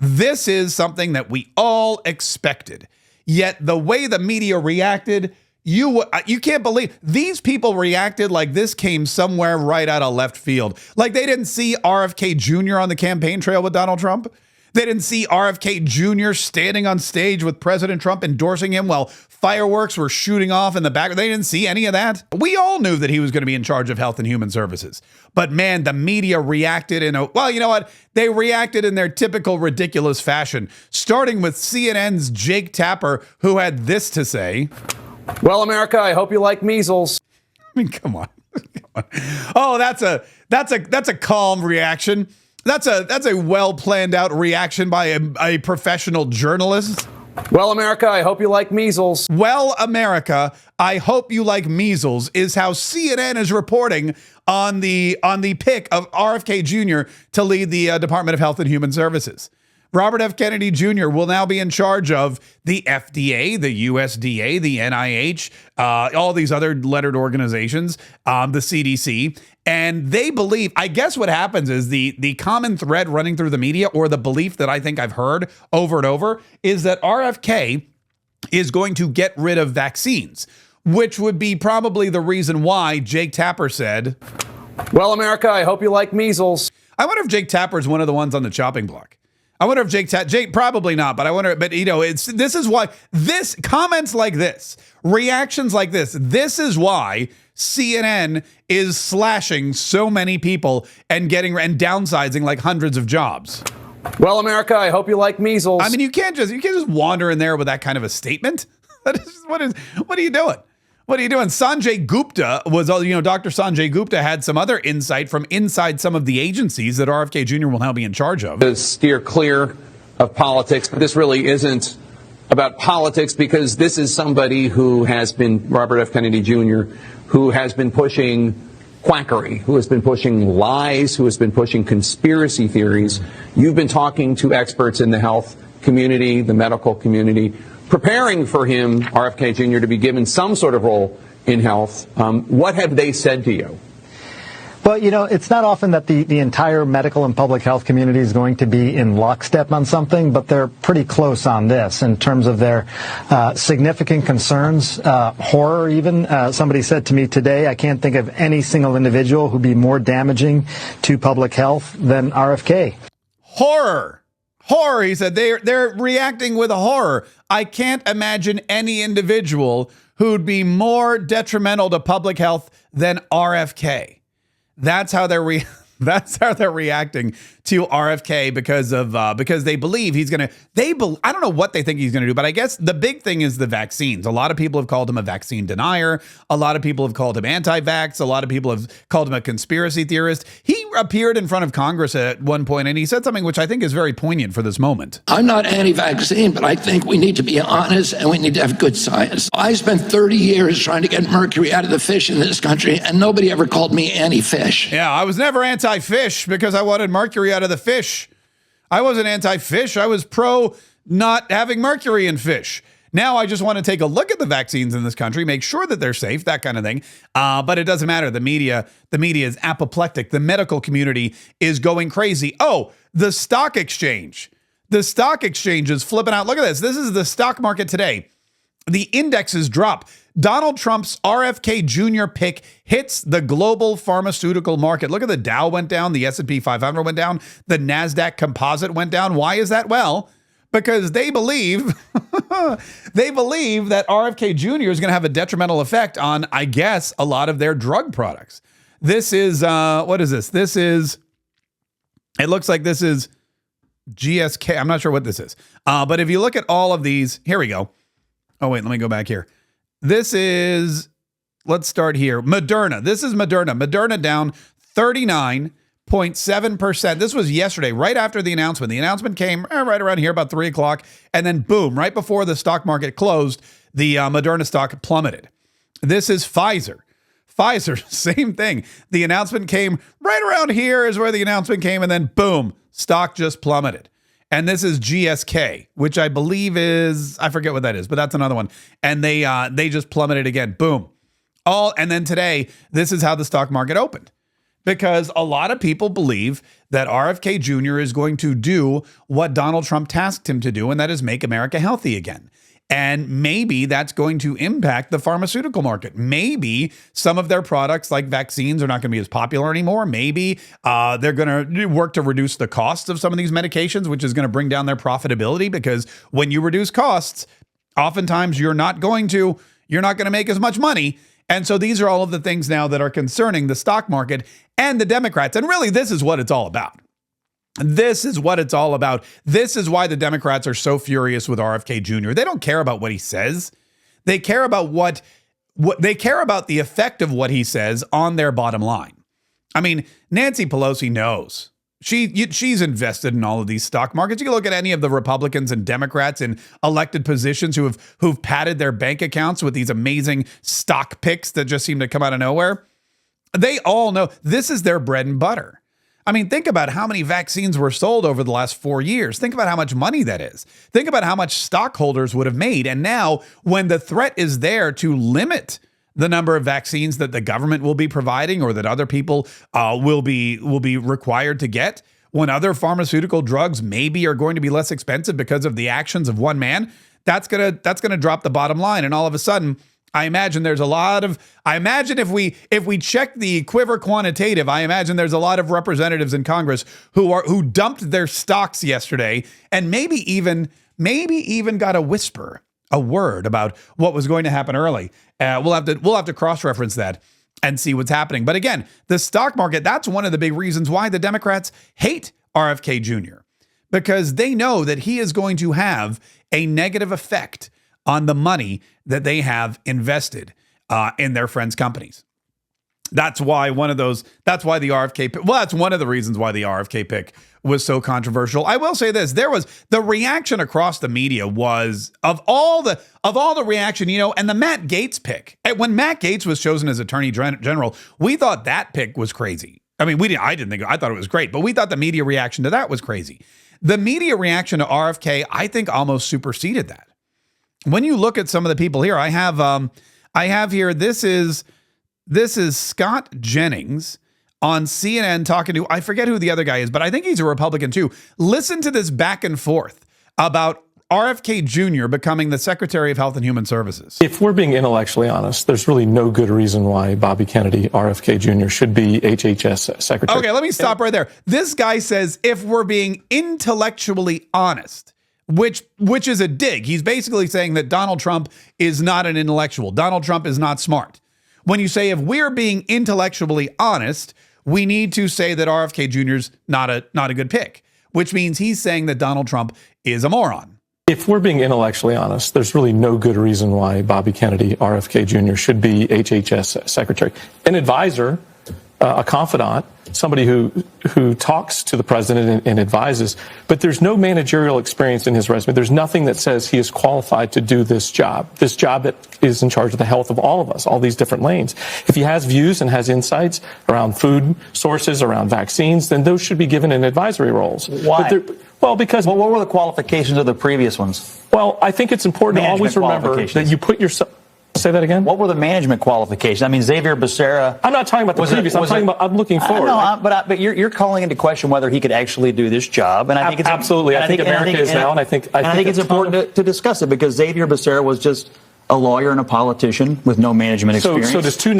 This is something that we all expected. Yet the way the media reacted, you can't believe these people reacted like this came somewhere right out of left field. Like they didn't see RFK Jr. on the campaign trail with Donald Trump. They didn't see RFK Jr. standing on stage with President Trump endorsing him while fireworks were shooting off in the back. They didn't see any of that. We all knew that he was going to be in charge of Health and Human Services. But man, the media reacted well, you know what? They reacted in their typical ridiculous fashion, starting with CNN's Jake Tapper, who had this to say. Well, America, I hope you like measles. I mean, come on. Oh, that's a calm reaction. That's a well planned out reaction by a professional journalist. Well, America, I hope you like measles. Well, America, I hope you like measles is how CNN is reporting on the pick of RFK Jr. to lead the Department of Health and Human Services. Robert F. Kennedy Jr. will now be in charge of the FDA, the USDA, the NIH, all these other lettered organizations, the CDC. And they believe, I guess what happens is the common thread running through the media, or the belief that I think I've heard over and over, is that RFK is going to get rid of vaccines, which would be probably the reason why Jake Tapper said, well, America, I hope you like measles. I wonder if Jake Tapper is one of the ones on the chopping block. I wonder if Jake probably not, but I wonder, but you know, this is why comments like this, reactions like this is why CNN is slashing so many people and downsizing like hundreds of jobs. Well, America, I hope you like measles. I mean, you can't just wander in there with that kind of a statement. What are you doing? What are you doing? Sanjay Gupta Dr. Sanjay Gupta had some other insight from inside some of the agencies that RFK Jr. will now be in charge of. To steer clear of politics, but this really isn't about politics, because this is somebody who has been, Robert F. Kennedy Jr., who has been pushing quackery, who has been pushing lies, who has been pushing conspiracy theories. You've been talking to experts in the health community, the medical community, preparing for him, RFK Jr., to be given some sort of role in health. What have they said to you? Well, you know, it's not often that the entire medical and public health community is going to be in lockstep on something, but they're pretty close on this in terms of their significant concerns, horror even. Somebody said to me today, I can't think of any single individual who'd be more damaging to public health than RFK. Horror, he said. They're reacting with a horror. I can't imagine any individual who'd be more detrimental to public health than RFK. That's how they're reacting to RFK because they believe he's going to. I don't know what they think he's going to do, but I guess the big thing is the vaccines. A lot of people have called him a vaccine denier. A lot of people have called him anti-vax. A lot of people have called him a conspiracy theorist. He appeared in front of Congress at one point and he said something which I think is very poignant for this moment. I'm not anti-vaccine, but I think we need to be honest and we need to have good science. I spent 30 years trying to get mercury out of the fish in this country, and nobody ever called me anti-fish. Yeah, I was never anti-fish because I wanted mercury out of the fish. I wasn't anti-fish. I was pro not having mercury in fish. Now I just want to take a look at the vaccines in this country, make sure that they're safe, that kind of thing. But it doesn't matter. The media is apoplectic. The medical community is going crazy. Oh, the stock exchange. The stock exchange is flipping out. Look at this. This is the stock market today. The indexes drop. Donald Trump's RFK Jr. pick hits the global pharmaceutical market. Look at the Dow went down. The S&P 500 went down. The NASDAQ composite went down. Why is that? Well, because they believe that RFK Jr. is going to have a detrimental effect on, I guess, a lot of their drug products. This is, what is this? It looks like this is GSK. I'm not sure what this is. But if you look at all of these, here we go. Oh, wait, let me go back here. This is, let's start here. Moderna. This is Moderna. Moderna down 39.7%. This was yesterday, right after the announcement. The announcement came right around here, about 3 o'clock. And then boom, right before the stock market closed, the Moderna stock plummeted. This is Pfizer. Pfizer, same thing. The announcement came right around here is where the announcement came. And then boom, stock just plummeted. And this is GSK, which I believe is, I forget what that is, but that's another one. And they just plummeted again. Boom. And then today, this is how the stock market opened. because a lot of people believe that RFK Jr. is going to do what Donald Trump tasked him to do, and that is make America healthy again. And maybe that's going to impact the pharmaceutical market. Maybe some of their products like vaccines are not going to be as popular anymore. Maybe they're going to work to reduce the cost of some of these medications, which is going to bring down their profitability, because when you reduce costs, oftentimes you're not going to make as much money. And so these are all of the things now that are concerning the stock market and the Democrats. And really, this is what it's all about. This is what it's all about. This is why the Democrats are so furious with RFK Jr. They don't care about what he says. They care about what they care about the effect of what he says on their bottom line. I mean, Nancy Pelosi knows. She's invested in all of these stock markets. You can look at any of the Republicans and Democrats in elected positions who've padded their bank accounts with these amazing stock picks that just seem to come out of nowhere. They all know this is their bread and butter. I mean, think about how many vaccines were sold over the last 4 years. Think about how much money that is. Think about how much stockholders would have made. And now, when the threat is there to limit the number of vaccines that the government will be providing or that other people will be required to get, when other pharmaceutical drugs maybe are going to be less expensive because of the actions of one man, that's gonna drop the bottom line. And all of a sudden, I imagine there's a lot of, if we check the quiver quantitative, I imagine there's a lot of representatives in Congress who dumped their stocks yesterday and maybe even got a word about what was going to happen early. We'll have to cross-reference that and see what's happening. But again, the stock market, that's one of the big reasons why the Democrats hate RFK Jr., because they know that he is going to have a negative effect on the money that they have invested in their friends' companies. That's why the RFK pick, that's one of the reasons why the RFK pick was so controversial. I will say this, there was the reaction across the media was of all the reaction, and the Matt Gaetz pick. When Matt Gaetz was chosen as Attorney General, we thought that pick was crazy. I mean, I thought it was great, but we thought the media reaction to that was crazy. The media reaction to RFK, I think, almost superseded that. When you look at some of the people here, I have here, this is Scott Jennings on CNN talking to, I forget who the other guy is, but I think he's a Republican too. Listen to this back and forth about RFK Jr. becoming the Secretary of Health and Human Services. If we're being intellectually honest, there's really no good reason why Bobby Kennedy, RFK Jr., should be HHS Secretary. Okay, let me stop right there. This guy says, if we're being intellectually honest, which is a dig. He's basically saying that Donald Trump is not an intellectual. Donald Trump is not smart. When you say, if we're being intellectually honest, we need to say that RFK Jr. is not a good pick, which means he's saying that Donald Trump is a moron. If we're being intellectually honest, there's really no good reason why Bobby Kennedy, RFK Jr., should be HHS Secretary. An advisor, a confidant, somebody who talks to the president and advises, but there's no managerial experience in his resume. There's nothing that says he is qualified to do this job that is in charge of the health of all of us, all these different lanes. If he has views and has insights around food sources, around vaccines, then those should be given in advisory roles. Why? Because what were the qualifications of the previous ones? Well, I think it's important to always remember that you put yourself. Say that again? What were the management qualifications? I mean, Xavier Becerra. I'm not talking about the previous. I'm looking forward. But you're calling into question whether he could actually do this job, and I think it's absolutely. I think America is now, and I think it's important to discuss it, because Xavier Becerra was just a lawyer and a politician with no management experience. So does two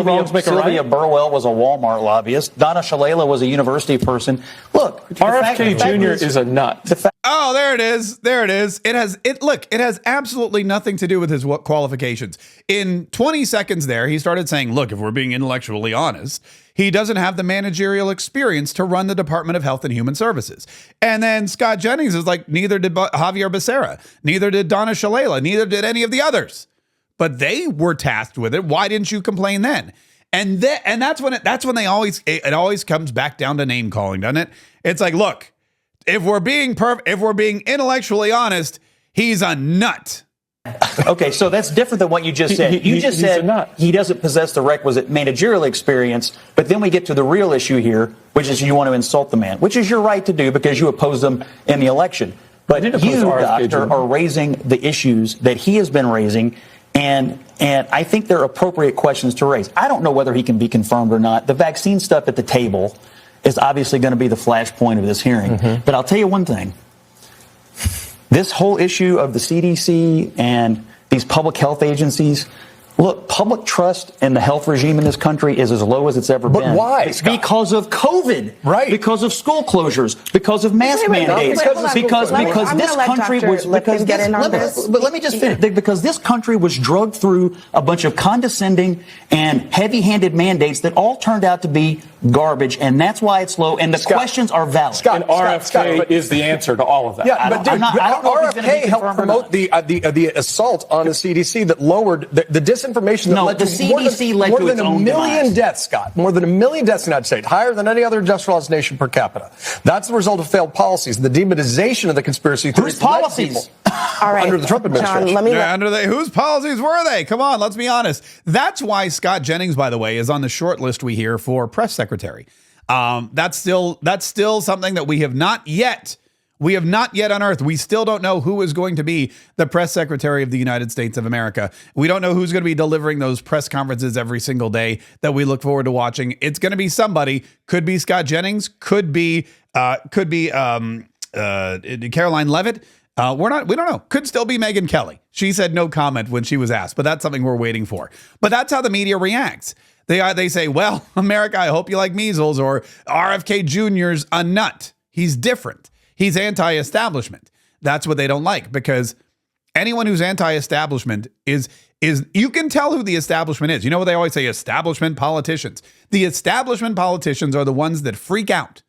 wrongs make a right? Sylvia Burwell was a Walmart lobbyist. Donna Shalala was a university person. Look, RFK Jr. is a nut. Oh, there it is. There it is. It has absolutely nothing to do with his qualifications. In 20 seconds there, he started saying, look, if we're being intellectually honest, he doesn't have the managerial experience to run the Department of Health and Human Services. And then Scott Jennings is like, neither did Javier Becerra, neither did Donna Shalala, neither did any of the others. But they were tasked with it. Why didn't you complain then? And that's when it always comes back down to name calling, doesn't it? It's like, look, if we're being intellectually honest, he's a nut. Okay, so that's different than what you just said. You just said he doesn't possess the requisite managerial experience, but then we get to the real issue here, which is you want to insult the man, which is your right to do because you opposed him in the election. But you, doctor, are raising the issues that he has been raising, And I think they're appropriate questions to raise. I don't know whether he can be confirmed or not. The vaccine stuff at the table is obviously going to be the flashpoint of this hearing. But I'll tell you one thing. This whole issue of the CDC and these public health agencies, look, public trust in the health regime in this country is as low as it's ever been. But why, Scott? Because of COVID. Right. Because of school closures. Because of mask mandates. Because this country was... But let me just finish. Because this country was drugged through a bunch of condescending and heavy-handed mandates that all turned out to be garbage, and that's why it's low, and the questions are valid. And RFK is the answer to all of that. Yeah, I don't know if he's gonna be RFK helped confirmed or promote the assault on the CDC that lowered the disinformation that led the to CDC led more to than its a own million demise. deaths, Scott. More than 1 million deaths in the United States, higher than any other industrialized nation per capita. That's the result of failed policies, the demonization of the conspiracy theories. Whose policies? All right, under the Trump administration. John, Whose policies were they? Come on, let's be honest. That's why Scott Jennings, by the way, is on the short list we hear for press secretary. That's still something that we have not yet unearthed. We still don't know who is going to be the press secretary of the United States of America. We don't know who's going to be delivering those press conferences every single day that we look forward to watching. It's going to be somebody. Could be Scott Jennings. Could be Caroline Leavitt. We don't know. Could still be Megyn Kelly. She said no comment when she was asked, but that's something we're waiting for. But that's how the media reacts. They say, well, America, I hope you like measles, or RFK Jr.'s a nut. He's different. He's anti-establishment. That's what they don't like, because anyone who's anti-establishment is you can tell who the establishment is. You know what they always say, establishment politicians. The establishment politicians are the ones that freak out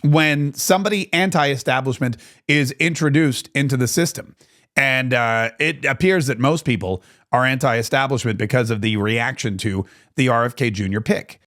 when somebody anti-establishment is introduced into the system. And it appears that most people are anti-establishment because of the reaction to the RFK Jr. pick.